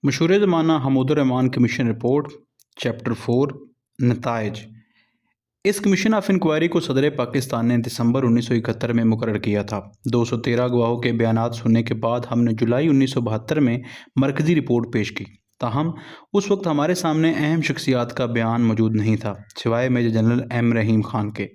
मशहूर ज़माना Hamoodur Rahman commission report chapter 4 नताइज। इस कमीशन ऑफ इंक्वायरी को सदर पाकिस्तान ने दिसंबर 1971 में मुकर्रर किया था। 213 गवाहों के बयानात सुनने के बाद हमने जुलाई 1972 में मरकज़ी रिपोर्ट पेश की। ताहम उस वक्त हमारे सामने अहम शख्सियात का बयान मौजूद नहीं था सिवाय मेजर जनरल एम रहीम खान के,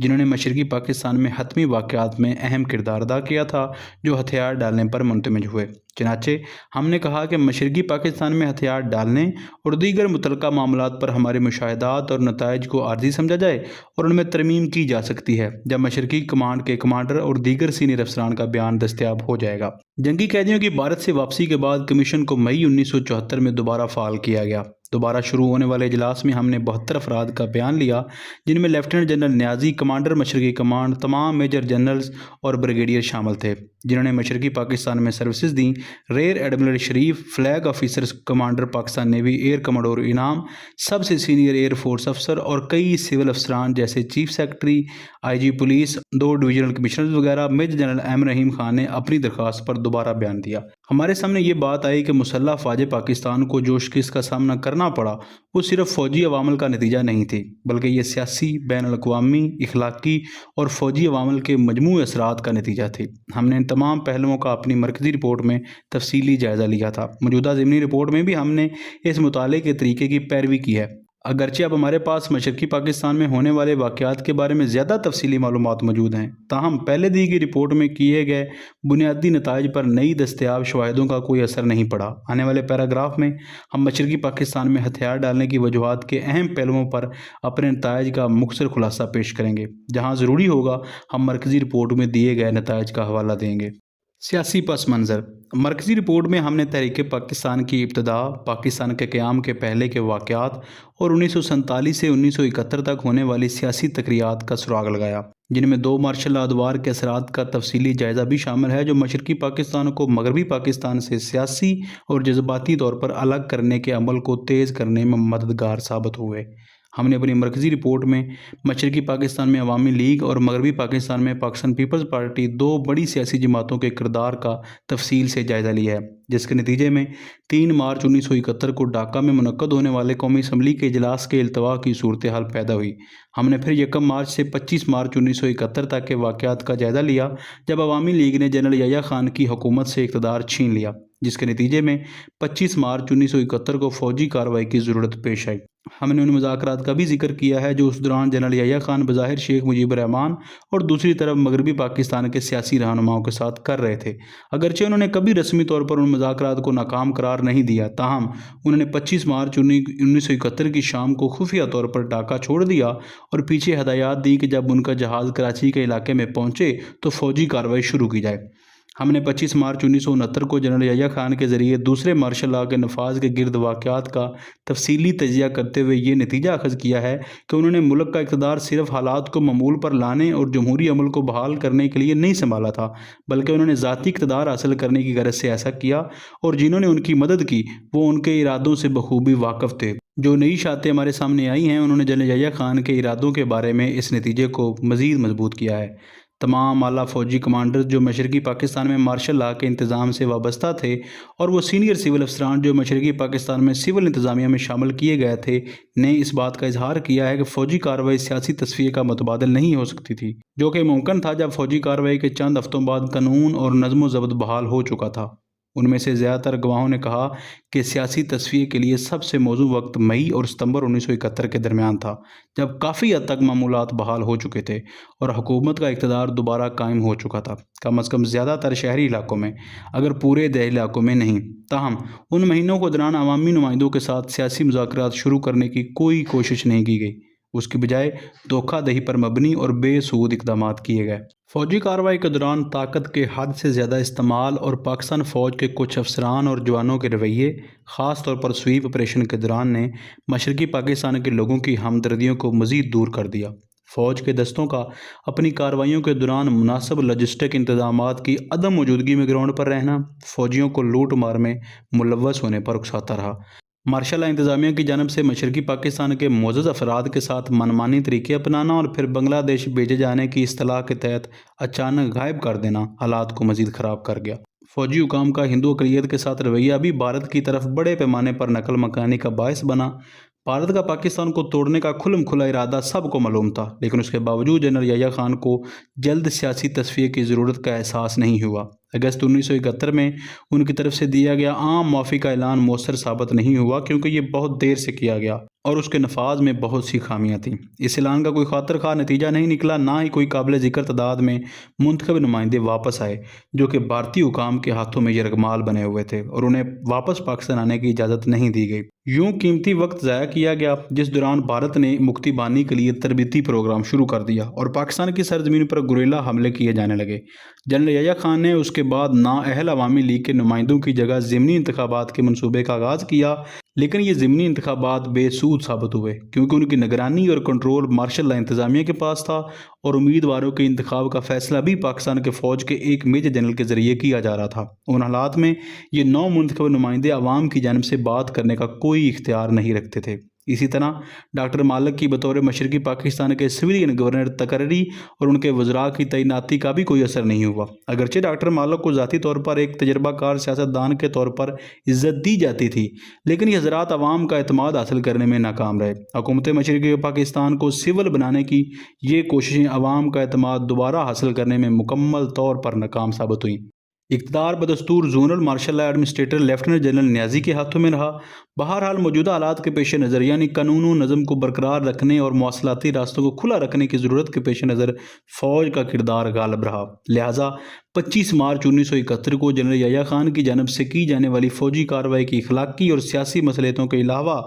जिन्होंने मशरक़ी पाकिस्तान में हतमी वाक़यात में अहम किरदार अदा किया था जो हथियार डालने पर मुंतमिज हुए। चनाचे हमने कहा कि मशरक़ी पाकिस्तान में हथियार डालने और दीगर मुतल्लका मामलात पर हमारे मुशाहिदात और नताइज को आर्जी समझा जाए और उनमें तरमीम की जा सकती है जब मशरक़ी कमांड के कमांडर और दीगर सीनियर अफसरान का बयान दस्तयाब हो जाएगा। जंगी कैदियों की भारत से वापसी के बाद कमीशन को मई 1974 में दोबारा फ़ाल किया गया। दोबारा शुरू होने वाले इजलास में हमने 72 अफराद का बयान लिया, जिनमें लेफ्टिनेंट जनरल न्याजी, कमांडर मशरक़ी कमांड, तमाम मेजर जनरल्स और ब्रिगेडियर शामिल थे जिन्होंने मशरक़ी पाकिस्तान में सर्विसेज दी। Rear admiral Sharif, flag officers, commander Pakistan navy, air commodore Inam, सबसे सीनियर एयर फोर्स अफसर और कई सिविल अफसरान जैसे chief secretary, IG police, 2 divisional commissioner वगैरह। मेजर जनरल एम रहीम खान ने अपनी दरख्वास्त पर दोबारा बयान दिया। हमारे सामने ये बात आई कि मुसल्लह फ़ौज पाकिस्तान को जो शिकस्त का सामना करना पड़ा वो सिर्फ फ़ौजी अवामल का नतीजा नहीं थी, बल्कि ये सियासी, बैनुल-अक़वामी, इखलाकी और फ़ौजी अवामल के मजमूई असरात का नतीजा थी। हमने इन तमाम पहलुओं का अपनी मरकज़ी रिपोर्ट में तफसीली जायज़ा लिया था। मौजूदा ज़िमनी रिपोर्ट में भी हमने इस मुताले के तरीके की पैरवी की है। अगरचे अब हमारे पास मशरक़ी पाकिस्तान में होने वाले वाक़यात के बारे में ज़्यादा तफसीली मालूमात मौजूद हैं, ताहम पहले दी गई रिपोर्ट में किए गए बुनियादी नताइज पर नई दस्तयाब शवाहिदों का कोई असर नहीं पड़ा। आने वाले पैराग्राफ में हम मशरक़ी पाकिस्तान में हथियार डालने की वजूहात के अहम पहलुओं पर अपने नताइज का मुख्तसर खुलासा पेश करेंगे। जहाँ ज़रूरी होगा हम मरकज़ी रिपोर्ट में दिए गए नताइज का हवाला देंगे। सियासी पस मंज़र। मरकज़ी रिपोर्ट में हमने तहरीक पाकिस्तान की इब्तिदा, पाकिस्तान के क़याम के पहले के वाक़यात और 1947 से 1971 तक होने वाली सियासी तकरीयात का सुराग लगाया, जिनमें 2 मार्शल अदवार के असरात का तफसीली जायज़ा भी शामिल है जो मशरक़ी पाकिस्तान को मगरबी पाकिस्तान से सियासी और जज्बाती तौर पर अलग करने के अमल को तेज़ करने में मददगार साबित हुए। हमने अपनी मरकज़ी रिपोर्ट में मशरक़ी पाकिस्तान में अवामी लीग और मगरबी पाकिस्तान में पाकिस्तान पीपल्स पार्टी, 2 बड़ी सियासी जमातों के किरदार का तफसील से जायज़ा लिया है, जिसके नतीजे में 3 मार्च 1971 को ढाका में मुनक्कद होने वाले कौमी असम्बली के इजलास के इल्तवा की सूरत हाल पैदा हुई। हमने फिर 1 मार्च से 25 मार्च 1971 तक के वाक़यात का जायज़ा लिया जब अवामी लीग ने जनरल याह्या खान की हुकूमत से इक़्तिदार छीन लिया, जिसके नतीजे में 25 मार्च 1971 को फ़ौजी कार्रवाई की ज़रूरत पेश आई। हमने उन मुज़ाकरात का भी जिक्र किया है जो उस दौरान जनरल याह्या खान बज़ाहिर शेख मुजीबुर रहमान और दूसरी तरफ मगरबी पाकिस्तान के सियासी रहनुमाओं के साथ कर रहे थे। अगरचे उन्होंने कभी रस्मी तौर पर उन मुज़ाकरात को नाकाम करार नहीं दिया, ताहम उन्होंने 25 मार्च 1971 की शाम को खुफिया तौर पर ढाका छोड़ दिया और पीछे हदायत दी कि जब उनका जहाज़ कराची के इलाके में पहुँचे तो फ़ौजी कार्रवाई शुरू की जाए। हमने 25 मार्च 1969 को जनरल याह्या खान के ज़रिए दूसरे मार्शल लॉ के नफाज के गिरद वाक़यात का तफसीली तजिया करते हुए ये नतीजा अखज़ किया है कि उन्होंने मुल्क का इक़्तिदार सिर्फ हालात को मामूल पर लाने और जमहूरी अमल को बहाल करने के लिए नहीं संभाला था, बल्कि उन्होंने ज़ाती इक़्तिदार हासिल करने की गरज से ऐसा किया और जिन्होंने उनकी मदद की वो उनके इरादों से बखूबी वाक़फ़ थे। जो नई शातें हमारे सामने आई हैं उन्होंने जनरल याह्या खान के इरादों के बारे में इस नतीजे को मज़ीद मजबूत किया है। तमाम आला फ़ौजी कमांडर्स जो मशरक़ी पाकिस्तान में मार्शल लॉ के इंतज़ाम से वाबस्ता थे और वो सीनियर सिविल अफसरान जो मशरक़ी पाकिस्तान में सिविल इंतज़ामिया में शामिल किए गए थे ने इस बात का इजहार किया है कि फ़ौजी कार्रवाई सियासी तस्वीर का मुतबादिल नहीं हो सकती थी, जो कि मुमकिन था जब फ़ौजी कार्रवाई के चंद हफ्तों बाद कानून और नज़्म व ज़ब्त बहाल हो चुका था। उनमें से ज़्यादातर गवाहों ने कहा कि सियासी तस्वीर के लिए सबसे मौजूद वक्त मई और सितंबर 1971 के दरमियान था, जब काफ़ी हद तक मामूलात बहाल हो चुके थे और हुकूमत का इक़्तिदार दोबारा कायम हो चुका था, कम अज़ कम ज़्यादातर शहरी इलाकों में, अगर पूरे देहाती इलाकों में नहीं। ताहम उन महीनों के दौरान अवामी नुमाइंदों के साथ सियासी मुज़ाकरात शुरू करने की कोई कोशिश नहीं की गई, उसकी बजाय धोखाधड़ी पर मबनी और बेसूद इक़दाम किए गए। फ़ौजी कार्रवाई के दौरान ताकत के हद से ज़्यादा इस्तेमाल और पाकिस्तान फ़ौज के कुछ अफसरान और जवानों के रवैये, ख़ास तौर पर स्वीप ऑपरेशन के दौरान, ने मशरक़ी पाकिस्तान के लोगों की हमदर्दियों को मज़ीद दूर कर दिया। फ़ौज के दस्तों का अपनी कार्रवाइयों के दौरान मुनासिब लॉजिस्टिक इंतज़ामात की अदम मौजूदगी में ग्राउंड पर रहना फ़ौजियों को लूट मार में मुलव्वस होने पर उकसाता रहा। मार्शल लॉ इंतज़ामिया की जानब से मशरक़ी पाकिस्तान के मोअज़्ज़ज़ अफराद के साथ मनमानी तरीके अपनाना और फिर बांग्लादेश भेजे जाने की इस्तलाह के तहत अचानक गायब कर देना हालात को मज़ीद ख़राब कर गया। फौजी हुकाम का हिंदू अक़लियत के साथ रवैया भी भारत की तरफ बड़े पैमाने पर नकल मकानी का बायस बना। भारत का पाकिस्तान को तोड़ने का खुल्म खुला इरादा सबको मालूम था, लेकिन उसके बावजूद जनरल याह्या खान को जल्द सियासी तस्फिये की ज़रूरत का एहसास नहीं हुआ। अगस्त 1971 में उनकी तरफ से दिया गया आम माफ़ी का ऐलान मौसर साबित नहीं हुआ, क्योंकि ये बहुत देर से किया गया और उसके नफाज में बहुत सी खामियां थीं। इस ऐलान का कोई खातिर खा नतीजा नहीं निकला, ना ही कोई काबिल ज़िक्र तादाद में मुंतखब नुमाइंदे वापस आए जो कि भारतीय हुकाम के हाथों में यरगमाल बने हुए थे, और उन्हें वापस पाकिस्तान आने की इजाज़त नहीं दी गई। यूं कीमती वक्त ज़ाया किया गया, जिस दौरान भारत ने मुक्ति बानी के लिए तरबीती प्रोग्राम शुरू कर दिया और पाकिस्तान की सरजमीन पर गुरिल्ला हमले किए जाने लगे। जनरल याह्या खान ने उसके बाद नाअहल अवामी लीग के नुमाइंदों की जगह ज़िमनी इंतखाबात के मनसूबे का आगाज़ किया, लेकिन ये ज़िमनी इंतखाबात बेसूद साबित हुए, क्योंकि उनकी निगरानी और कंट्रोल मार्शल लॉ इंतज़ामिया के पास था और उम्मीदवारों के इंतखाब का फ़ैसला भी पाकिस्तान के फ़ौज के एक मेजर जनरल के ज़रिए किया जा रहा था। उन हालात में ये नौ मुंतखब नुमाइंदे अवाम की जानिब से बात करने का कोई इख्तियार नहीं रखते थे। इसी तरह डॉक्टर मालिक की बतौर मशरकी पाकिस्तान के सिविलियन गवर्नर तकर्री और उनके वज़रा की तैनाती का भी कोई असर नहीं हुआ। अगरचे डॉक्टर मालिक को ज़ाती तौर पर एक तजर्बाकार सियासतदान के तौर पर इज़्ज़त दी जाती थी, लेकिन ये हज़रात अवाम का एतमाद हासिल करने में नाकाम रहे। हुकूमत मशरकी पाकिस्तान को सिविल बनाने की ये कोशिशें अवाम का एतमाद दोबारा हासिल करने में मुकम्मल तौर पर नाकाम साबित हुई। इक़्तिदार बदस्तूर zonal martial law administrator lieutenant general Niazi के हाथों में रहा। बहरहाल मौजूदा हालात के पेश नज़र, यानी कानून व नज़म को बरकरार रखने और मौसलाती रास्तों को खुला रखने की ज़रूरत के पेश नज़र फ़ौज का किरदार गालिब रहा। लिहाजा 25 मार्च 1971 को जनरल याह्या खान की जानब से की जाने वाली फ़ौजी कार्रवाई की अखलाकी और सियासी मसलियतों के अलावा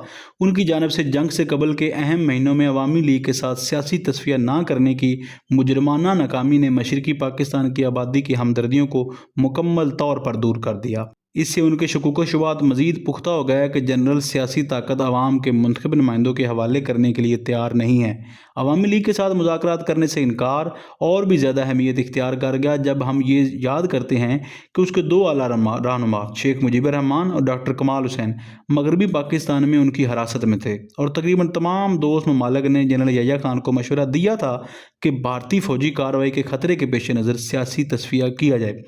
उनकी जानब से जंग से कबल के अहम महीनों में अवामी लीग के साथ सियासी तस्फिया ना करने की मुजरमाना नाकामी ने मशरकी पाकिस्तान की आबादी की हमदर्दियों को मुकम्मल तौर पर दूर कर दिया। इससे उनके शकूक शुबात मज़ीद पुख्ता हो गया कि जनरल सियासी ताकत आवाम के मुंतखब नुमाइंदों के हवाले करने के लिए तैयार नहीं है। अवामी लीग के साथ मुज़ाकरात करने से इनकार और भी ज़्यादा अहमियत इख्तियार कर गया जब हम ये याद करते हैं कि उसके दो आला रहनुमा शेख मुजीबर रहमान और डॉक्टर कमाल हुसैन मगरबी पाकिस्तान में उनकी हिरासत में थे, और तकरीबन तमाम दोस्त ममालिक ने जनरल याह्या खान को मशवरा दिया था कि भारतीय फ़ौजी कार्रवाई के ख़तरे के पेश नज़र सियासी तस्फिया किया जाए।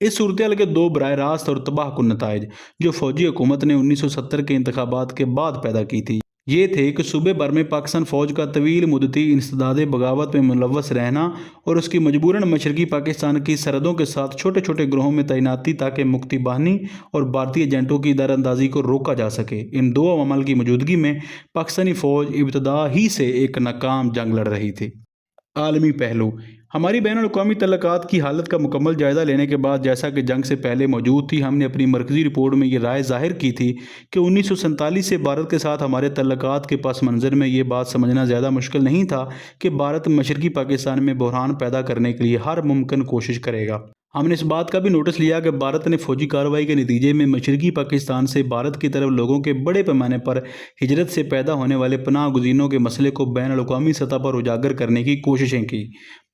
इस सूरत के दो बराह रास्त और तबाहकुन नताइज जो फ़ौजी हुकूमत ने 1970 के इंतखाबात के बाद पैदा की थी, ये थे कि सूबे भर में पाकिस्तान फ़ौज का तवील मुद्दती इंसदाद बगावत में मुलव्वस रहना और उसकी मजबूरन मशरकी पाकिस्तान की सरहदों के साथ छोटे छोटे ग्रोहों में तैनाती, ताकि मुक्ति बाहिनी और भारतीय एजेंटों की दरअंदाजी को रोका जा सके। इन दो अमल की मौजूदगी में पाकिस्तानी फ़ौज इब्तदा ही से एक नाकाम जंग लड़ रही थी। आलमी पहलू। हमारी बैनुल-अक़वामी तल्लुकात की हालत का मुकम्मल जायज़ा लेने के बाद, जैसा कि जंग से पहले मौजूद थी, हमने अपनी मरकज़ी रिपोर्ट में ये राय ज़ाहिर की थी कि 1947 से भारत के साथ हमारे तल्लुकात के पस मंज़र में ये बात समझना ज़्यादा मुश्किल नहीं था कि भारत मशरकी पाकिस्तान में बहरान पैदा करने के लिए हर मुमकिन कोशिश करेगा। हमने इस बात का भी नोटिस लिया कि भारत ने फ़ौजी कार्रवाई के नतीजे में मशरकी पाकिस्तान से भारत की तरफ लोगों के बड़े पैमाने पर हिजरत से पैदा होने वाले पनाह गुज़ीनों के मसले को बैनुल-अक़वामी सतह पर उजागर करने की कोशिशें की।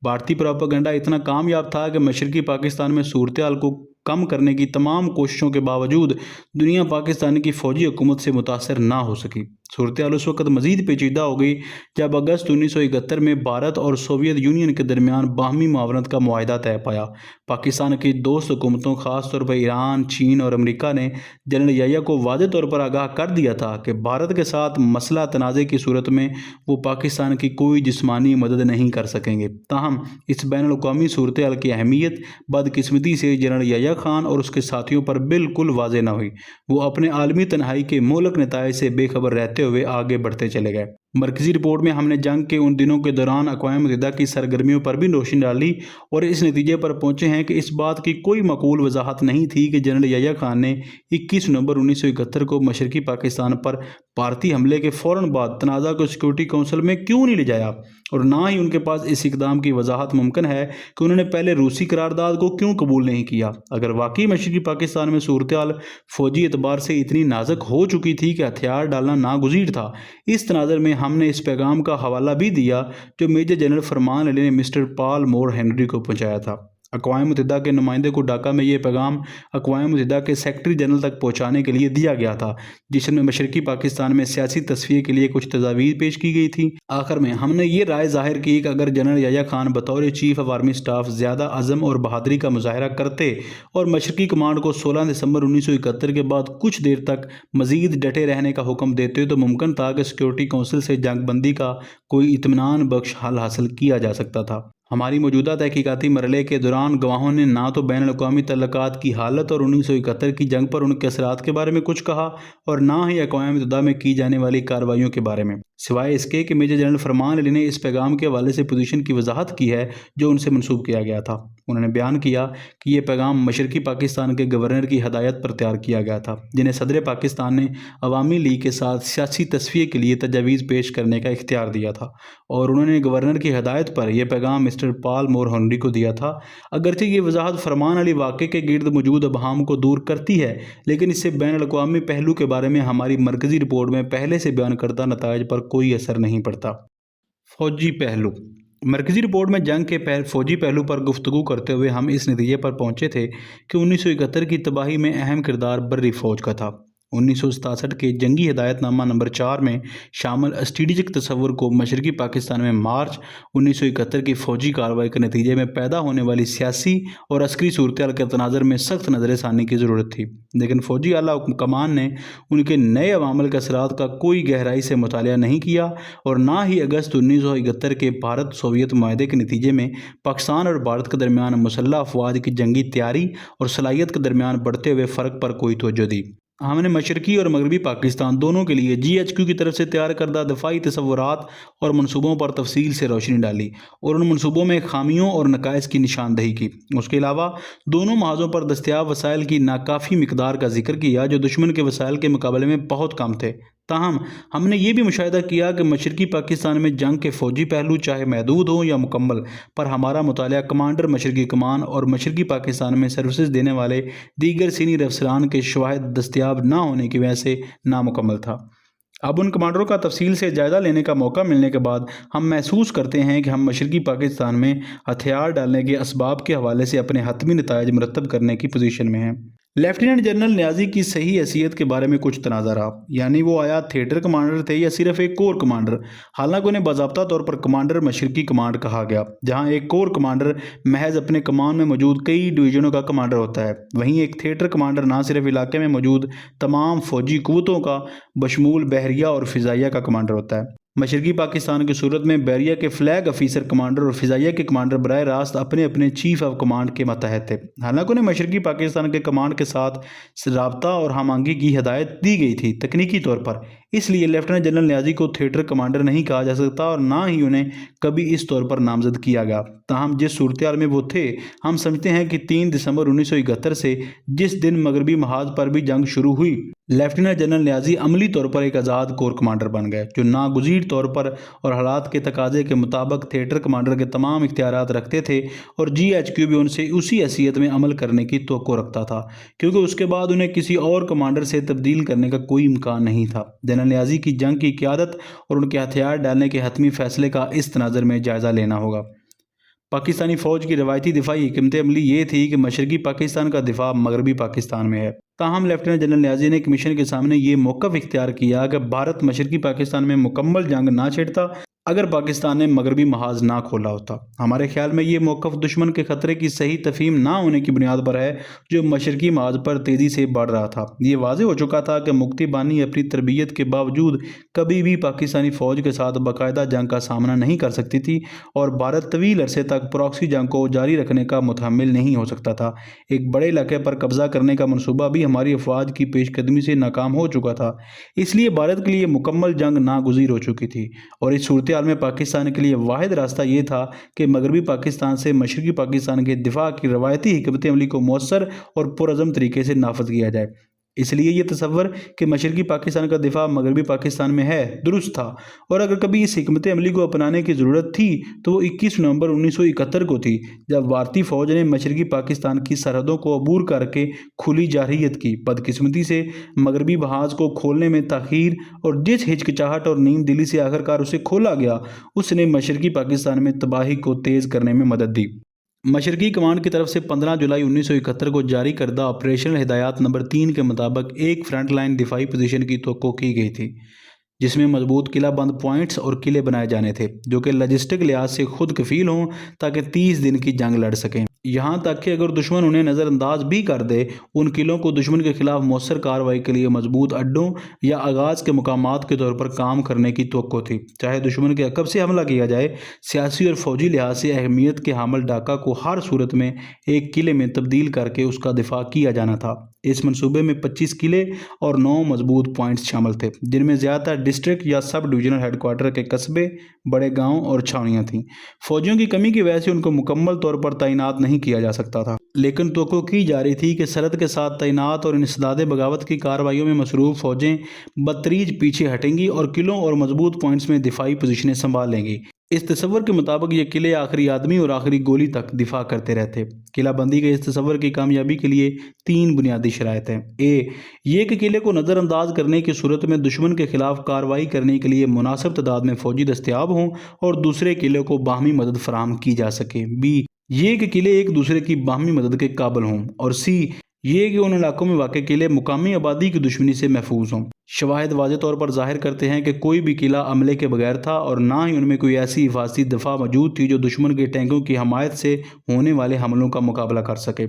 भारतीय प्रोपेगेंडा इतना कामयाब था कि मशरकी पाकिस्तान में सूरत हाल को कम करने की तमाम कोशिशों के बावजूद दुनिया पाकिस्तान की फ़ौजी हुकूमत से मुतासर ना हो सकी। सूरत हाल उस वक्त मज़ीद पेचीदा हो गई जब अगस्त 1971 में भारत और सोवियत यूनियन के दरमियान बाहमी मुआवनत का मुआहदा तय पाया। पाकिस्तान की दोस्त हुकूमतों ख़ास तौर पर ईरान, चीन और अमेरिका ने जनरल याह्या को वाज़ेह तौर पर आगाह कर दिया था कि भारत के साथ मसला तनाज़े की सूरत में वो पाकिस्तान की कोई जिस्मानी मदद नहीं कर सकेंगे। ताहम इस बैनुल-अक़वामी सूरत हाल की अहमियत बदकिस्मती से जनरल याह्या खान और उसके साथियों पर बिल्कुल वाज़ेह न हुई। वो अपने आलमी तन्हाई के मोहलक नताइज से बेखबर रहते हुए आगे बढ़ते चले गए। मरकज़ी रिपोर्ट में हमने जंग के उन दिनों के दौरान अक़वाम मुत्तहिदा की सरगर्मियों पर भी रोशनी डाली और इस नतीजे पर पहुँचे हैं कि इस बात की कोई माकूल वजाहत नहीं थी कि जनरल याह्या खान ने 21 नवंबर 1971 को मशरकी पाकिस्तान पर भारतीय हमले के फ़ौरन बाद तनाज़ा को सिक्योरिटी काउंसिल में क्यों नहीं ले जाया, और ना ही उनके पास इस इक़दाम की वजाहत मुमकिन है कि उन्होंने पहले रूसी करारदाद को क्यों कबूल नहीं किया। अगर वाकई मशरकी पाकिस्तान में सूरत हाल फ़ौजी एतबार से इतनी नाजुक हो चुकी थी कि हथियार डालना नागुज़ीर था, इस तनाज़र में हमने इस पैगाम का हवाला भी दिया जो मेजर जनरल फरमान अली ने मिस्टर पॉल मोर हेनरी को पहुँचाया था। اقوام متحدہ کے نمائندے کو ڈھاکہ میں یہ پیغام اقوام متحدہ کے سیکرٹری جنرل تک پہنچانے کے لیے دیا گیا تھا، جس میں مشرقی پاکستان میں سیاسی تصفیے کے لیے کچھ تجاویز پیش کی گئی تھی۔ آخر میں ہم نے یہ رائے ظاہر کی کہ اگر جنرل یحییٰ خان بطور چیف آف آرمی اسٹاف زیادہ عزم اور بہادری کا مظاہرہ کرتے اور مشرقی کمانڈ کو 16 دسمبر 1971 کے بعد کچھ دیر تک مزید ڈٹے رہنے کا حکم دیتے تو ممکن تھا کہ سیکورٹی کونسل سے جنگ بندی کا کوئی اطمینان بخش حل حاصل کیا جا سکتا تھا۔ ہماری موجودہ تحقیقاتی مرحلے کے دوران گواہوں نے نہ تو بین الاقوامی تعلقات کی حالت اور 1971 کی جنگ پر ان کے اثرات کے بارے میں کچھ کہا اور نہ ہی اقوام متحدہ میں کی جانے والی کارروائیوں کے بارے میں، سوائے اس کے کہ میجر جنرل فرمان علی نے اس پیغام کے حوالے سے پوزیشن کی وضاحت کی ہے جو ان سے منسوب کیا گیا تھا۔ انہوں نے بیان کیا کہ یہ پیغام مشرقی پاکستان کے گورنر کی ہدایت پر تیار کیا گیا تھا، جنہیں صدر پاکستان نے عوامی لیگ کے ساتھ سیاسی تصفیے کے لیے تجاویز پیش کرنے کا اختیار دیا تھا، اور انہوں نے گورنر کی ہدایت پر یہ پیغام مسٹر پال مور ہنری کو دیا تھا۔ اگرچہ یہ وضاحت فرمان علی واقعے کے گرد موجود ابہام کو دور کرتی ہے، لیکن اس سے بین الاقوامی پہلو کے بارے میں ہماری مرکزی رپورٹ میں پہلے سے بیان کردہ نتائج پر کوئی اثر نہیں پڑتا۔ فوجی پہلو۔ مرکزی رپورٹ میں جنگ کے فوجی پہلو پر گفتگو کرتے ہوئے ہم اس نتیجے پر پہنچے تھے کہ 1971 کی تباہی میں اہم کردار بری فوج کا تھا۔ 1967 کے جنگی ہدایت نامہ نمبر 4 میں شامل اسٹریٹجک تصور کو مشرقی پاکستان میں مارچ 1971 کی فوجی کارروائی کے نتیجے میں پیدا ہونے والی سیاسی اور عسکری صورتحال کے تناظر میں سخت نظر ثانی کی ضرورت تھی، لیکن فوجی اعلیٰ کمان نے ان کے نئے عوامل کے اثرات کا کوئی گہرائی سے مطالعہ نہیں کیا اور نہ ہی اگست 1971 کے بھارت سوویت معاہدے کے نتیجے میں پاکستان اور بھارت کے درمیان مسلح افواج کی جنگی تیاری اور صلاحیت کے درمیان بڑھتے ہوئے فرق پر کوئی توجہ دی۔ ہم نے مشرقی اور مغربی پاکستان دونوں کے لیے GHQ کی طرف سے تیار کردہ دفاعی تصورات اور منصوبوں پر تفصیل سے روشنی ڈالی اور ان منصوبوں میں خامیوں اور نقائص کی نشاندہی کی۔ اس کے علاوہ دونوں محاذوں پر دستیاب وسائل کی ناکافی مقدار کا ذکر کیا جو دشمن کے وسائل کے مقابلے میں بہت کم تھے۔ تاہم ہم نے یہ بھی مشاہدہ کیا کہ مشرقی پاکستان میں جنگ کے فوجی پہلو چاہے محدود ہوں یا مکمل، پر ہمارا مطالعہ کمانڈر مشرقی کمان اور مشرقی پاکستان میں سروسز دینے والے دیگر سینئر افسران کے شواہد دستیاب نہ ہونے کی وجہ سے نامکمل تھا۔ اب ان کمانڈروں کا تفصیل سے جائزہ لینے کا موقع ملنے کے بعد ہم محسوس کرتے ہیں کہ ہم مشرقی پاکستان میں ہتھیار ڈالنے کے اسباب کے حوالے سے اپنے حتمی نتائج مرتب کرنے کی پوزیشن میں ہیں۔ لیفٹیننٹ جنرل نیازی کی صحیح حیثیت کے بارے میں کچھ تنازع رہا، یعنی وہ آیا تھیٹر کمانڈر تھے یا صرف ایک کور کمانڈر، حالانکہ انہیں باضابطہ طور پر کمانڈر مشرقی کمانڈ کہا گیا، جہاں ایک کور کمانڈر محض اپنے کمان میں موجود کئی ڈویژنوں کا کمانڈر ہوتا ہے، وہیں ایک تھیٹر کمانڈر نہ صرف علاقے میں موجود تمام فوجی قوتوں کا بشمول بحریہ اور فضائیہ کا کمانڈر ہوتا ہے۔ مشرقی پاکستان کی صورت میں بحریہ کے فلیگ آفیسر کمانڈر اور فضائیہ کے کمانڈر براہ راست اپنے اپنے چیف آف کمانڈ کے ماتحت تھے، حالانکہ انہیں مشرقی پاکستان کے کمانڈ کے ساتھ رابطہ اور ہم آہنگی کی ہدایت دی گئی تھی تکنیکی طور پر۔ اس لیے لیفٹیننٹ جنرل نیازی کو تھیٹر کمانڈر نہیں کہا جا سکتا اور نہ ہی انہیں کبھی اس طور پر نامزد کیا گیا۔ تاہم جس صورتحال میں وہ تھے، ہم سمجھتے ہیں کہ 3 دسمبر 1971 سے جس دن مغربی محاذ پر بھی جنگ شروع ہوئی، لیفٹیننٹ جنرل نیازی عملی طور پر ایک آزاد کور کمانڈر بن گئے جو ناگزیر طور پر اور حالات کے تقاضے کے مطابق تھیٹر کمانڈر کے تمام اختیارات رکھتے تھے، اور GHQ بھی ان سے اسی حیثیت میں عمل کرنے کی توقع رکھتا تھا، کیونکہ اس کے بعد انہیں کسی اور کمانڈر سے تبدیل کرنے کا کوئی امکان نہیں تھا۔ جنرل نیازی کی جنگ کی قیادت اور ان کے ہتھیار ڈالنے کے حتمی فیصلے کا اس تناظر میں جائزہ لینا ہوگا۔ پاکستانی فوج کی روایتی دفاعی حکمت عملی یہ تھی کہ مشرقی پاکستان کا دفاع مغربی پاکستان میں ہے۔ تاہم لیفٹیننٹ جنرل نیازی نے کمیشن کے سامنے یہ موقف اختیار کیا کہ بھارت مشرقی پاکستان میں مکمل جنگ نہ چھیڑتا اگر پاکستان نے مغربی محاذ نہ کھولا ہوتا۔ ہمارے خیال میں یہ موقف دشمن کے خطرے کی صحیح تفہیم نہ ہونے کی بنیاد پر ہے جو مشرقی محاذ پر تیزی سے بڑھ رہا تھا۔ یہ واضح ہو چکا تھا کہ مکتی بانی اپنی تربیت کے باوجود کبھی بھی پاکستانی فوج کے ساتھ باقاعدہ جنگ کا سامنا نہیں کر سکتی تھی، اور بھارت طویل عرصے تک پراکسی جنگ کو جاری رکھنے کا متحمل نہیں ہو سکتا تھا۔ ایک بڑے علاقے پر قبضہ کرنے کا منصوبہ بھی ہماری افواج کی پیش قدمی سے ناکام ہو چکا تھا، اس لیے بھارت کے لیے مکمل جنگ ناگزیر ہو چکی تھی، اور اس صورتحال میں پاکستان کے لیے واحد راستہ یہ تھا کہ مغربی پاکستان سے مشرقی پاکستان کے دفاع کی روایتی حکمت عملی کو مؤثر اور پرعزم طریقے سے نافذ کیا جائے۔ اس لیے یہ تصور کہ مشرقی پاکستان کا دفاع مغربی پاکستان میں ہے درست تھا، اور اگر کبھی اس حکمت عملی کو اپنانے کی ضرورت تھی تو وہ 21 نومبر 1971 کو تھی، جب بھارتی فوج نے مشرقی پاکستان کی سرحدوں کو عبور کر کے کھلی جارحیت کی۔ بدقسمتی سے مغربی محاذ کو کھولنے میں تاخیر اور جس ہچکچاہٹ اور نیم دلی سے آخرکار اسے کھولا گیا، اس نے مشرقی پاکستان میں تباہی کو تیز کرنے میں مدد دی۔ مشرقی کمانڈ کی طرف سے 15 جولائی 1971 کو جاری کردہ آپریشنل ہدایات نمبر 3 کے مطابق ایک فرنٹ لائن دفاعی پوزیشن کی توقع کی گئی تھی، جس میں مضبوط قلعہ بند پوائنٹس اور قلعے بنائے جانے تھے جو کہ لاجسٹک لحاظ سے خود کفیل ہوں تاکہ 30 دن کی جنگ لڑ سکیں، یہاں تک کہ اگر دشمن انہیں نظر انداز بھی کر دے ان قلعوں کو دشمن کے خلاف مؤثر کارروائی کے لیے مضبوط اڈوں یا آغاز کے مقامات کے طور پر کام کرنے کی توقع تھی۔ چاہے دشمن کے عقب سے حملہ کیا جائے، سیاسی اور فوجی لحاظ سے اہمیت کے حامل ڈھاکہ کو ہر صورت میں ایک قلعے میں تبدیل کر کے اس کا دفاع کیا جانا تھا۔ اس منصوبے میں 25 قلعے اور 9 مضبوط پوائنٹس شامل تھے، جن میں زیادہ تر ڈسٹرکٹ یا سب ڈویژنل ہیڈ کوارٹر کے قصبے، بڑے گاؤں اور چھاؤنیاں تھیں۔ فوجیوں کی کمی کی وجہ سے ان کو مکمل طور پر تعینات نہیں کیا جا سکتا تھا، لیکن توقع کی جا رہی تھی کہ سرحد کے ساتھ تعینات اور انسداد بغاوت کی کارروائیوں میں مصروف فوجیں بتدریج پیچھے ہٹیں گی اور قلعوں اور مضبوط پوائنٹس میں دفاعی پوزیشنیں سنبھال لیں گی۔ اس تصور کے مطابق یہ قلعے آخری آدمی اور آخری گولی تک دفاع کرتے رہتے۔ قلعہ بندی کے اس تصور کی کامیابی کے لیے 3 بنیادی شرائط ہیں۔ یہ کہ قلعے کو نظر انداز کرنے کی صورت میں دشمن کے خلاف کارروائی کرنے کے لیے مناسب تعداد میں فوجی دستیاب ہوں اور دوسرے قلعے کو باہمی مدد فراہم کی جا سکے۔ یہ کہ قلعے ایک دوسرے کی باہمی مدد کے قابل ہوں، اور یہ کہ ان علاقوں میں واقع قلعے مقامی آبادی کی دشمنی سے محفوظ ہوں۔ شواہد واضح طور پر ظاہر کرتے ہیں کہ کوئی بھی قلعہ عملے کے بغیر تھا اور نہ ہی ان میں کوئی ایسی حفاظتی دفاع موجود تھی جو دشمن کے ٹینکوں کی حمایت سے ہونے والے حملوں کا مقابلہ کر سکے۔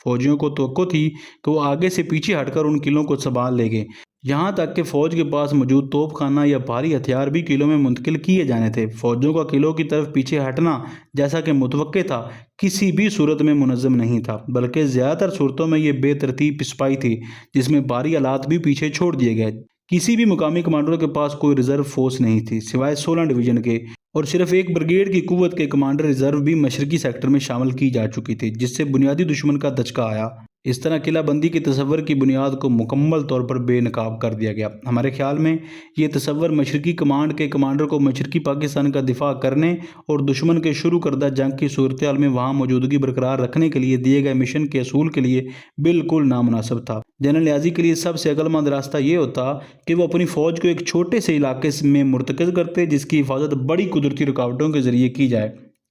فوجیوں کو توقع تھی کہ وہ آگے سے پیچھے ہٹ کر ان قلعوں کو سنبھال لیں گے، یہاں تک کہ فوج کے پاس موجود توپ خانہ یا بھاری ہتھیار بھی قلعوں میں منتقل کیے جانے تھے۔ فوجوں کا قلعوں کی طرف پیچھے ہٹنا، جیسا کہ متوقع تھا، کسی بھی صورت میں منظم نہیں تھا، بلکہ زیادہ تر صورتوں میں یہ بے ترتیب پسپائی تھی جس میں بھاری آلات بھی پیچھے چھوڑ دیے گئے۔ کسی بھی مقامی کمانڈروں کے پاس کوئی ریزرو فورس نہیں تھی سوائے 16 ڈویژن کے، اور صرف ایک بریگیڈ کی قوت کے کمانڈر ریزرو بھی مشرقی سیکٹر میں شامل کی جا چکی تھی، جس سے بنیادی دشمن کا دھچکا آیا۔ اس طرح قلعہ بندی کے تصور کی بنیاد کو مکمل طور پر بے نقاب کر دیا گیا۔ ہمارے خیال میں یہ تصور مشرقی کمانڈ کے کمانڈر کو مشرقی پاکستان کا دفاع کرنے اور دشمن کے شروع کردہ جنگ کی صورتحال میں وہاں موجودگی برقرار رکھنے کے لیے دیے گئے مشن کے حصول کے لیے بالکل نامناسب تھا۔ جنرل نیازی کے لیے سب سے عقل مند راستہ یہ ہوتا کہ وہ اپنی فوج کو ایک چھوٹے سے علاقے میں مرتکز کرتے جس کی حفاظت بڑی قدرتی رکاوٹوں کے ذریعے کی جائے،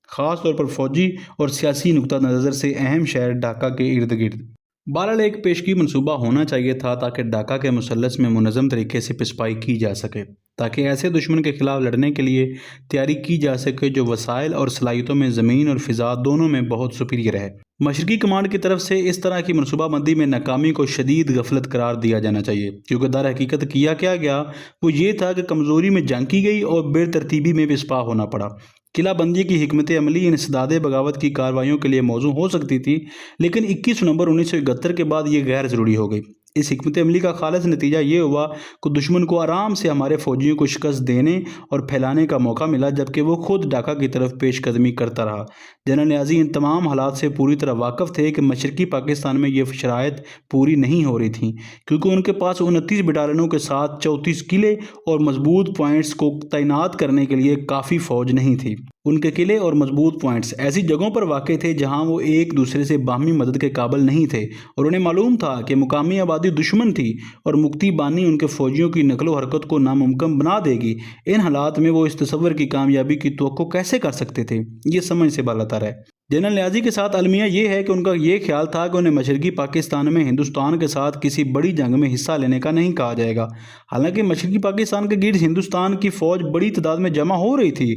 خاص طور پر فوجی اور سیاسی نقطہ نظر سے اہم شہر ڈھاکہ کے ارد گرد۔ بہرحال ایک پیشگی منصوبہ ہونا چاہیے تھا تاکہ ڈھاکہ کے مثلث میں منظم طریقے سے پسپائی کی جا سکے، تاکہ ایسے دشمن کے خلاف لڑنے کے لیے تیاری کی جا سکے جو وسائل اور صلاحیتوں میں زمین اور فضا دونوں میں بہت سپیریئر ہے۔ مشرقی کمانڈ کی طرف سے اس طرح کی منصوبہ بندی میں ناکامی کو شدید غفلت قرار دیا جانا چاہیے، کیونکہ در حقیقت کیا گیا وہ یہ تھا کہ کمزوری میں جنگ کی گئی اور بے ترتیبی میں پسپا ہونا پڑا۔ قلعہ بندی کی حکمت عملی انسداد بغاوت کی کارروائیوں کے لیے موزوں ہو سکتی تھی، لیکن 21 نومبر 1971 کے بعد یہ غیر ضروری ہو گئی۔ اس حکمت عملی کا خالص نتیجہ یہ ہوا کہ دشمن کو آرام سے ہمارے فوجیوں کو شکست دینے اور پھیلانے کا موقع ملا، جبکہ وہ خود ڈھاکہ کی طرف پیش قدمی کرتا رہا۔ جنرل نیازی ان تمام حالات سے پوری طرح واقف تھے کہ مشرقی پاکستان میں یہ شرائط پوری نہیں ہو رہی تھیں، کیونکہ ان کے پاس 29 بٹالینوں کے ساتھ 34 قلعے اور مضبوط پوائنٹس کو تعینات کرنے کے لیے کافی فوج نہیں تھی۔ ان کے قلعے اور مضبوط پوائنٹس ایسی جگہوں پر واقع تھے جہاں وہ ایک دوسرے سے باہمی مدد کے قابل نہیں تھے، اور انہیں معلوم تھا کہ مقامی آبادی دشمن تھی اور مکتی بانی ان کے فوجیوں کی نقل و حرکت کو ناممکن بنا دے گی۔ ان حالات میں وہ اس تصور کی کامیابی کی توقع کیسے کر سکتے تھے؟ یہ سمجھ سے بالاتر ہے۔ جنرل نیازی کے ساتھ المیہ یہ ہے کہ ان کا یہ خیال تھا کہ انہیں مشرقی پاکستان میں ہندوستان کے ساتھ کسی بڑی جنگ میں حصہ لینے کا نہیں کہا جائے گا، حالانکہ مشرقی پاکستان کے گرد ہندوستان کی فوج بڑی تعداد میں جمع ہو رہی تھی۔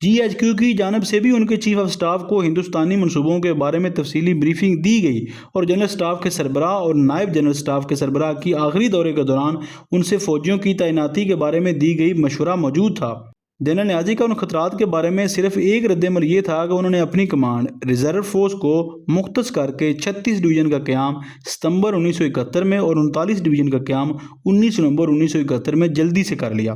GHQ کی جانب سے بھی ان کے چیف آف سٹاف کو ہندوستانی منصوبوں کے بارے میں تفصیلی بریفنگ دی گئی، اور جنرل سٹاف کے سربراہ اور نائب جنرل سٹاف کے سربراہ کی آخری دورے کے دوران ان سے فوجیوں کی تعیناتی کے بارے میں دی گئی مشورہ موجود تھا۔ جنرل نیازی کا ان خطرات کے بارے میں صرف ایک رد عمل یہ تھا کہ انہوں نے اپنی کمانڈ ریزرو فورس کو مختص کر کے 36 ڈویژن کا قیام ستمبر 1971 میں اور 39 ڈویژن کا قیام 19 نومبر 1971 میں جلدی سے کر لیا۔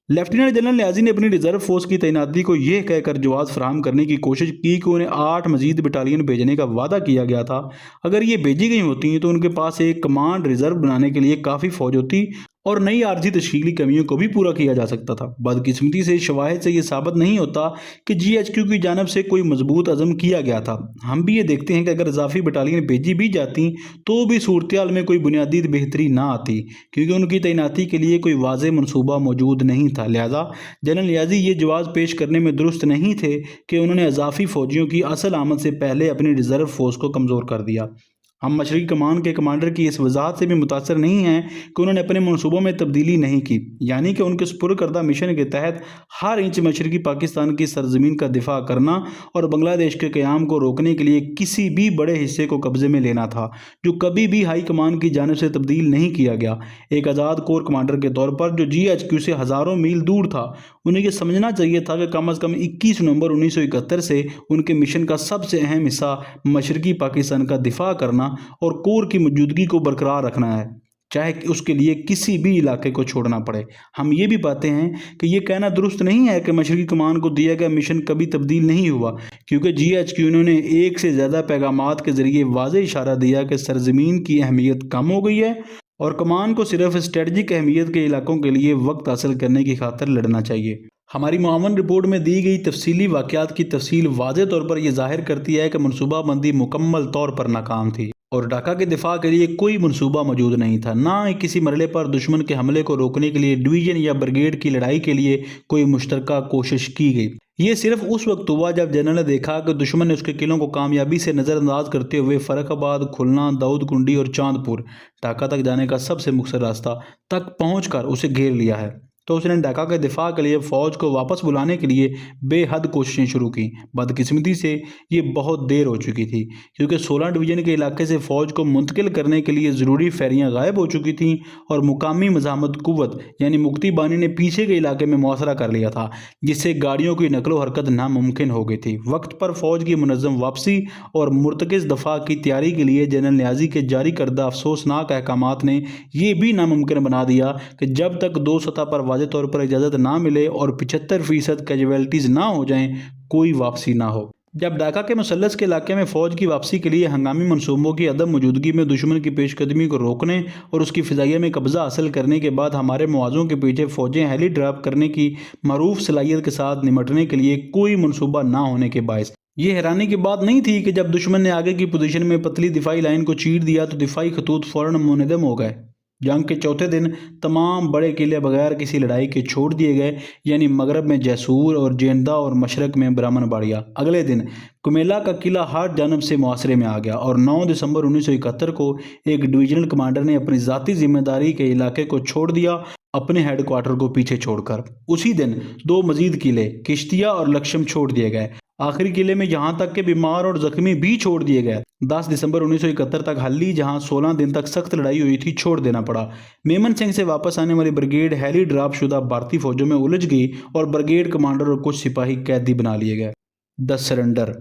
لیفٹیننٹ جنرل نیازی نے اپنی ریزرو فورس کی تعیناتی کو یہ کہہ کر جواز فراہم کرنے کی کوشش کی کہ انہیں 8 مزید بٹالین بھیجنے کا وعدہ کیا گیا تھا۔ اگر یہ بھیجی گئی ہوتی تو ان کے پاس ایک کمانڈ ریزرو بنانے کے لیے کافی فوج ہوتی اور نئی عارضی تشکیلی کمیوں کو بھی پورا کیا جا سکتا تھا۔ بدقسمتی سے شواہد سے یہ ثابت نہیں ہوتا کہ جی ایچ کیو کی جانب سے کوئی مضبوط عزم کیا گیا تھا۔ ہم بھی یہ دیکھتے ہیں کہ اگر اضافی بٹالین بھیجی بھی جاتی تو بھی صورتحال میں کوئی بنیادی بہتری نہ آتی، کیونکہ ان کی تعیناتی کے لیے کوئی واضح منصوبہ موجود نہیں تھا۔ لہٰذا جنرل نیازی یہ جواز پیش کرنے میں درست نہیں تھے کہ انہوں نے اضافی فوجیوں کی اصل آمد سے پہلے اپنی ریزرو فورس کو کمزور کر دیا۔ ہم مشرقی کمان کے کمانڈر کی اس وضاحت سے بھی متاثر نہیں ہیں کہ انہوں نے اپنے منصوبوں میں تبدیلی نہیں کی، یعنی کہ ان کے سپرد کردہ مشن کے تحت ہر انچ مشرقی پاکستان کی سرزمین کا دفاع کرنا اور بنگلہ دیش کے قیام کو روکنے کے لیے کسی بھی بڑے حصے کو قبضے میں لینا تھا، جو کبھی بھی ہائی کمان کی جانب سے تبدیل نہیں کیا گیا۔ ایک آزاد کور کمانڈر کے طور پر جو جی ایچ کیو سے ہزاروں میل دور تھا، انہیں یہ سمجھنا چاہیے تھا کہ کم از کم 21 نومبر 1971 سے ان کے مشن کا سب سے اہم حصہ مشرقی پاکستان کا دفاع کرنا اور کور کی موجودگی کو برقرار رکھنا ہے، چاہے اس کے لیے کسی بھی علاقے کو چھوڑنا پڑے۔ ہم یہ بھی پاتے ہیں کہ یہ کہنا درست نہیں ہے کہ مشرقی کمان کو دیا گیا مشن کبھی تبدیل نہیں ہوا، کیونکہ جی ایچ کیو نے ایک سے زیادہ پیغامات کے ذریعے واضح اشارہ دیا کہ سرزمین کی اہمیت کم ہو گئی ہے اور کمان کو صرف اسٹریٹجک اہمیت کے علاقوں کے لیے وقت حاصل کرنے کی خاطر لڑنا چاہیے۔ ہماری معاون رپورٹ میں دی گئی تفصیلی واقعات کی تفصیل واضح طور پر یہ ظاہر کرتی ہے کہ منصوبہ بندی مکمل طور پر ناکام تھی اور ڈھاکہ کے دفاع کے لیے کوئی منصوبہ موجود نہیں تھا۔ نہ ہی کسی مرحلے پر دشمن کے حملے کو روکنے کے لیے ڈویژن یا بریگیڈ کی لڑائی کے لیے کوئی مشترکہ کوشش کی گئی۔ یہ صرف اس وقت ہوا جب جنرل نے دیکھا کہ دشمن نے اس کے قلعوں کو کامیابی سے نظر انداز کرتے ہوئے فرخ آباد، کھلنا، داؤد کنڈی اور چاند پور، ڈھاکہ تک جانے کا سب سے مختصر راستہ تک پہنچ کر اسے گھیر لیا ہے، تو اس نے ڈھاکہ کے دفاع کے لیے فوج کو واپس بلانے کے لیے بے حد کوششیں شروع کی۔ بدقسمتی سے یہ بہت دیر ہو چکی تھی، کیونکہ 16 ڈویژن کے علاقے سے فوج کو منتقل کرنے کے لیے ضروری فیریاں غائب ہو چکی تھیں اور مقامی مزاحمت قوت یعنی مکتی بانی نے پیچھے کے علاقے میں محاصرہ کر لیا تھا، جس سے گاڑیوں کی نقل و حرکت ناممکن ہو گئی تھی۔ وقت پر فوج کی منظم واپسی اور مرتکز دفاع کی تیاری کے لیے جنرل نیازی کے جاری کردہ افسوسناک احکامات نے یہ بھی ناممکن بنا دیا کہ جب تک دو سطح پر واضح طور پر اجازت نہ ملے اور 75% کیجویلٹیز نہ ہو جائیں، کوئی واپسی نہ ہو۔ جب ڈھاکہ کے مثلث کے علاقے میں فوج کی واپسی کے لیے ہنگامی منصوبوں کی عدم موجودگی میں دشمن کی پیش قدمی کو روکنے اور اس کی فضائیہ میں قبضہ حاصل کرنے کے بعد ہمارے موازوں کے پیچھے فوجیں ہیلی ڈراپ کرنے کی معروف صلاحیت کے ساتھ نمٹنے کے لیے کوئی منصوبہ نہ ہونے کے باعث یہ حیرانی کی بات نہیں تھی کہ جب دشمن نے آگے کی پوزیشن میں پتلی دفاعی لائن کو چیر دیا تو دفاعی خطوط فوراً منہدم ہو گئے۔ جنگ کے چوتھے دن تمام بڑے قلعے بغیر کسی لڑائی کے چھوڑ دیے گئے، یعنی مغرب میں جیسور اور جیندا اور مشرق میں برہمن باڑیا۔ اگلے دن کمیلا کا قلعہ ہر جانب سے محاصرے میں آ گیا اور 9 دسمبر 1971 کو ایک ڈویژنل کمانڈر نے اپنی ذاتی ذمہ داری کے علاقے کو چھوڑ دیا، اپنے ہیڈ کوارٹر کو پیچھے چھوڑ کر۔ اسی دن 2 مزید قلعے کشتیہ اور لکشم چھوڑ دیے گئے۔ آخری قلعے میں یہاں تک کہ بیمار اور زخمی بھی چھوڑ دیے گئے۔ 10 دسمبر 1971 تک حلی، جہاں 16 دن تک سخت لڑائی ہوئی تھی، چھوڑ دینا پڑا۔ میمن سنگھ سے واپس آنے والی بریگیڈ ہیلی ڈراپ شدہ بھارتی فوجوں میں الجھ گئی اور بریگیڈ کمانڈر اور کچھ سپاہی قیدی بنا لیے گئے۔ دا سرنڈر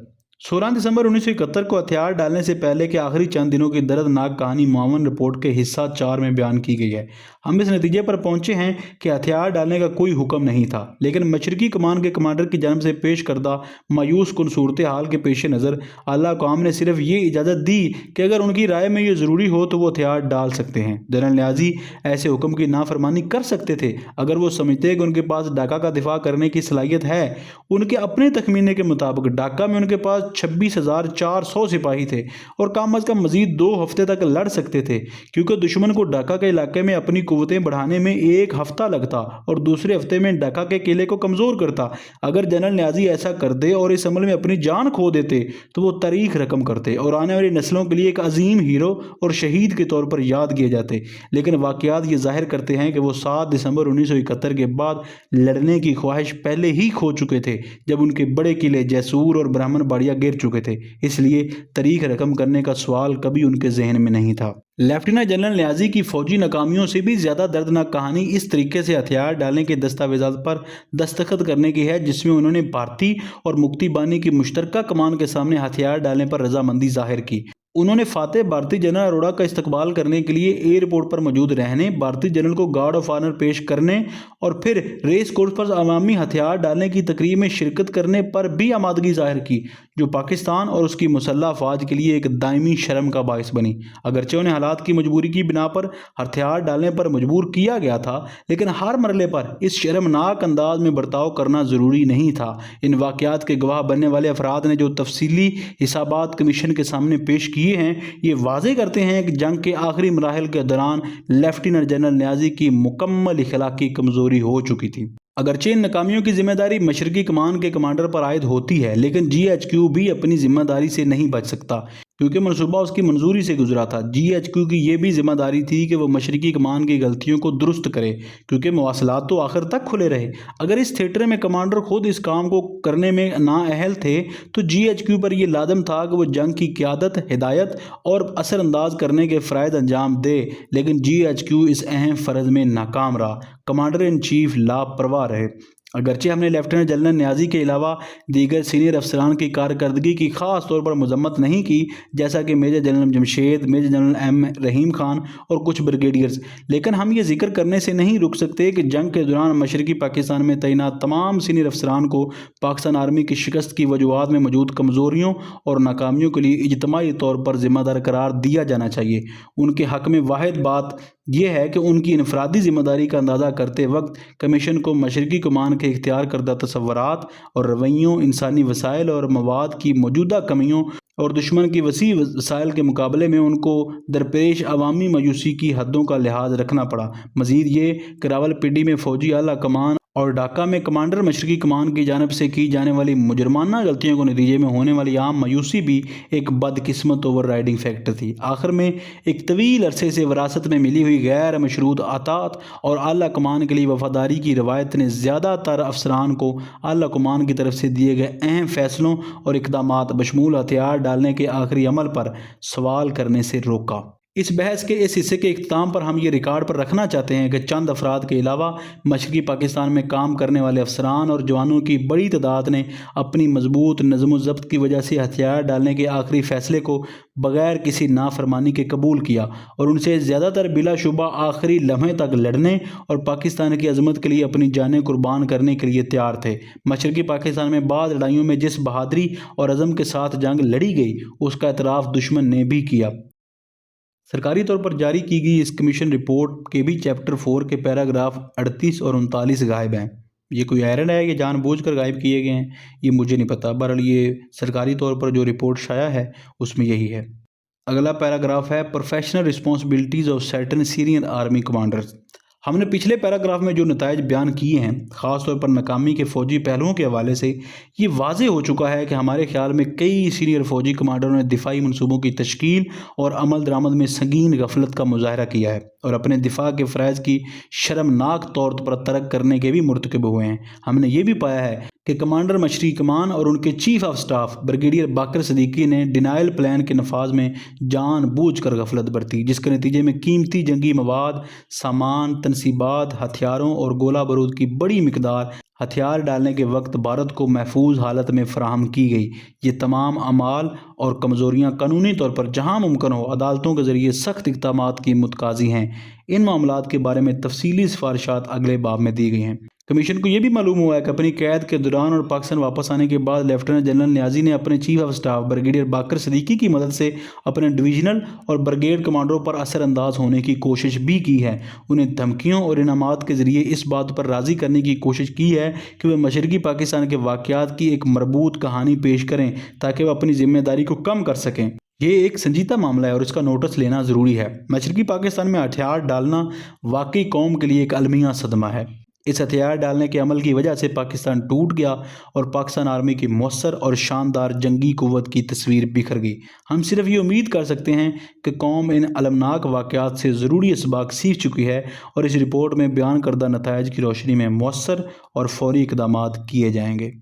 16 دسمبر 1971 کو ہتھیار ڈالنے سے پہلے کے آخری چند دنوں کی دردناک کہانی معاون رپورٹ کے حصہ 4 میں بیان کی گئی ہے۔ ہم اس نتیجے پر پہنچے ہیں کہ ہتھیار ڈالنے کا کوئی حکم نہیں تھا، لیکن مشرقی کمان کے کمانڈر کی جانب سے پیش کردہ مایوس کن صورتحال کے پیش نظر اعلیٰ حکام نے صرف یہ اجازت دی کہ اگر ان کی رائے میں یہ ضروری ہو تو وہ ہتھیار ڈال سکتے ہیں۔ جنرل نیازی ایسے حکم کی نافرمانی کر سکتے تھے اگر وہ سمجھتے کہ ان کے پاس ڈھاکہ کا دفاع کرنے کی صلاحیت ہے۔ ان کے اپنے تخمینے کے مطابق ڈھاکہ میں ان کے پاس 26,400 سپاہی تھے اور کم از کم مزید 2 ہفتے تک لڑ سکتے تھے، کیونکہ دشمن کو ڈھاکہ کے علاقے میں اپنی قوتیں بڑھانے میں 1 ہفتہ لگتا اور دوسرے ہفتے میں ڈھاکہ کے قلعے کو کمزور کرتا۔ اگر جنرل نیازی ایسا کرتے اور اس عمل میں اپنی جان کھو دیتے تو وہ تاریخ رقم کرتے اور آنے والی نسلوں کے لیے ایک عظیم ہیرو اور شہید کے طور پر یاد کیے جاتے۔ لیکن واقعات یہ ظاہر کرتے ہیں کہ وہ 7 دسمبر 1971 کے بعد لڑنے کی خواہش پہلے ہی کھو چکے تھے، جب ان کے بڑے قلعے جیسور اور برہمن باڑیا گر چکے تھے۔ اس لیے تاریخ رقم کرنے کا سوال کبھی ان کے ذہن میں نہیں تھا۔ لیفٹیننٹ جنرل نیازی کی فوجی ناکامیوں سے بھی زیادہ دردناک کہانی اس طریقے سے ہتھیار ڈالنے کے دستاویزات پر دستخط کرنے کی ہے جس میں انہوں نے بھارتی اور مکتی بانی کی مشترکہ کمان کے سامنے ہتھیار ڈالنے پر رضامندی ظاہر کی۔ انہوں نے فاتح بھارتی جنرل اروڑا کا استقبال کرنے کے لیے ایئرپورٹ پر موجود رہنے، بھارتی جنرل کو گارڈ آف آنر پیش کرنے اور پھر ریس کورس پر عوامی ہتھیار ڈالنے کی تقریب میں شرکت کرنے پر بھی آمادگی ظاہر کی، جو پاکستان اور اس کی مسلح افواج کے لیے ایک دائمی شرم کا باعث بنی۔ اگرچہ انہیں حالات हालात की मजबूरी की बिना पर हथियार डालने पर मजबूर किया गया था, लेकिन हर मरले पर इस शर्मनाक अंदाज में बर्ताव करना ज़रूरी नहीं था। इन वाक़यात के गवाह बनने वाले अफराद ने जो तफसीली हिसाबात कमीशन के सामने पेश किए हैं, ये वाज़े करते हैं कि जंग के आखिरी मराहिल के दौरान लेफ्टिनेंट जनरल नियाज़ी की मुकम्मल इखलाकी कमज़ोरी हो चुकी थी। अगरचे इन नाकामियों की जिम्मेदारी मशरकी कमान के कमांडर पर आयद होती है, लेकिन GHQ भी अपनी जिम्मेदारी से नहीं बच सकता, क्योंकि मनसूबा उसकी मंजूरी से गुजरा था। GHQ की ये भी जिम्मेदारी थी कि वह मशरकी कमान की गलतियों को दुरुस्त करे, क्योंकि मवासलात तो आखिर तक खुले रहे। अगर इस थिएटर में कमांडर खुद इस काम को करने में नाअहल थे, तो GHQ पर यह लाजम था कि वह जंग की क़यादत, हिदायत और असरअंदाज करने के फ़राइज़ अंजाम दे, लेकिन GHQ इस अहम फ़र्ज़ में नाकाम रहा। कमांडर इन चीफ लापरवाह रहे। अगरचे हमने लेफ्टिनेंट जनरल नियाज़ी के अलावा दीगर सीनियर अफसरान की कारकर्दगी की ख़ास तौर पर मजम्मत नहीं की, जैसा कि major general Jamshed, major general M Rahim Khan और कुछ ब्रिगेडियर्स, लेकिन हम ये जिक्र करने से नहीं रुक सकते कि जंग के दौरान मशरकी पाकिस्तान में तैनात तमाम सीनियर अफसरान को पाकिस्तान आर्मी की शिकस्त की वजूहात में मौजूद कमज़ोरियों और नाकामियों के लिए इज्तमाही तौर पर ज़िम्मेदार करार दिया जाना चाहिए। उनके हक़ में वाहिद बात यह है कि उनकी इनफरादी ज़िम्मेदारी का अंदाज़ा करते वक्त कमीशन को मशरकी कमान के इख्तियार करदा तसव्वुरात और रवैयों, इंसानी वसाइल और मवाद की मौजूदा कमियों और दुश्मन की वसी वसाइल के मुकाबले में उनको दरपेश अवामी मायूसी की हदों का लिहाज रखना पड़ा। मज़ीद ये कि रावलपिंडी में फ़ौजी आला कमान और ढाका में कमांडर मशरकी कमान की जानिब से की जाने वाली मुजरमाना गलतियों के नतीजे में होने वाली आम मायूसी भी एक बदकिस्मत ओवर राइडिंग फैक्टर थी। आखिर में एक तवील अरसे से विरासत में मिली हुई गैर मशरूत आतात और आला कमान के लिए वफादारी की रवायत ने ज़्यादातर अफसरान को आला कमान की तरफ से दिए गए अहम फैसलों और इक़दामात बशमूल हथियार डालने के आखिरी अमल पर सवाल करने से रोका। इस बहस के इस हिस्से के इख्तिताम पर हम ये रिकॉर्ड पर रखना चाहते हैं कि चंद अफराद के अलावा मशरकी पाकिस्तान में काम करने वाले अफसरान और जवानों की बड़ी तादाद ने अपनी मजबूत नज़्म व ज़ब्त की वजह से हथियार डालने के आखिरी फ़ैसले को बग़ैर किसी नाफरमानी के कबूल किया, और उनसे ज़्यादातर बिलाशुबा आखिरी लम्हे तक लड़ने और पाकिस्तान की अज़मत के लिए अपनी जानें कुर्बान करने के लिए तैयार थे। मशरकी पाकिस्तान में बाद लड़ाइयों में जिस बहादरी और अज़म के साथ जंग लड़ी गई, उसका एतराफ़ दुश्मन ने भी किया। सरकारी तौर पर जारी की गई इस कमीशन रिपोर्ट के भी चैप्टर 4 के पैराग्राफ 38 और 39 गायब हैं। ये कोई एरर है कि जानबूझकर गायब किए गए हैं, ये मुझे नहीं पता। बहरहाल ये सरकारी तौर पर जो रिपोर्ट शाया है उसमें यही है। अगला पैराग्राफ है professional responsibilities of certain senior army commanders. हमने पिछले पैराग्राफ में जो नताइज बयान किए हैं, ख़ास तौर पर नाकामी के फ़ौजी पहलुओं के हवाले से, ये वाज़े हो चुका है कि हमारे ख्याल में कई सीनियर फ़ौजी कमांडरों ने दिफाई मनसूबों की तश्कील और अमल दरामद में संगीन गफलत का मुजाहरा किया है और अपने दिफा के फ़राइज़ की शर्मनाक तौर पर तरक करने के भी मुर्तकब हुए हैं। हमने ये भी पाया है कि कमांडर मशरकी कमान और उनके चीफ ऑफ स्टाफ ब्रिगेडियर बाकर सदीकी ने डिनाइल प्लान के नफाज में जानबूझकर गफलत बरती, जिसके नतीजे में कीमती जंगी मवाद, सामान, तनसीबात, हथियारों और गोला बारूद की बड़ी मिकदार हथियार डालने के वक्त भारत को महफूज हालत में फ़राहम की गई। ये तमाम अमाल और कमज़ोरियाँ कानूनी तौर पर जहाँ मुमकिन हो अदालतों के ज़रिए सख्त इक़दामात की मुतकाज़ी हैं। इन मामलात के बारे में तफसीली सिफारिशात अगले बाब में दी गई हैं। कमीशन को यह भी मालूम हुआ है कि अपनी कैद के दौरान और पाकिस्तान वापस आने के बाद लेफ्टिनेंट जनरल नियाज़ी ने अपने चीफ ऑफ स्टाफ ब्रिगेडियर बाकर सदीकी की मदद से अपने डिवीज़नल और ब्रिगेड कमांडरों पर असरअंदाज होने की कोशिश भी की है। उन्हें धमकियों और इनामात के ज़रिए इस बात पर राज़ी करने की कोशिश की है कि वे मशरकी पाकिस्तान के वाक़यात की एक मरबूत कहानी पेश करें ताकि वह अपनी ज़िम्मेदारी को कम कर सकें। ये एक संजीदा मामला है और इसका नोटिस लेना ज़रूरी है। मशरकी पाकिस्तान में हथियार डालना वाकई कौम के लिए एक अलमिया सदमा है। इस हथियार डालने के अमल की वजह से पाकिस्तान टूट गया और पाकिस्तान आर्मी की मौसर और शानदार जंगी कुव्वत की तस्वीर बिखर गई। हम सिर्फ ये उम्मीद कर सकते हैं कि कौम इन अलमनाक वाक़यात से ज़रूरी इसबाक सीख चुकी है और इस रिपोर्ट में बयान करदा नताइज की रोशनी में मौसर और फौरी इक़दामात किए जाएंगे।